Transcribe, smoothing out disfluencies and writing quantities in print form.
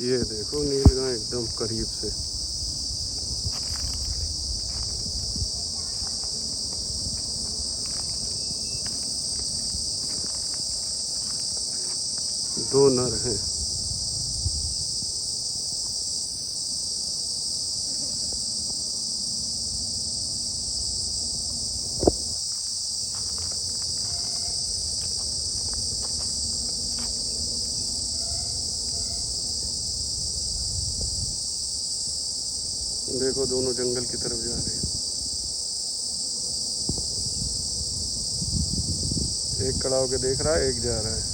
ये देखो नीलगाय एकदम करीब से। दो नर हैं। देखो दोनों जंगल की तरफ जा रहे हैं। एक खड़ा होके देख रहा है, एक जा रहा है।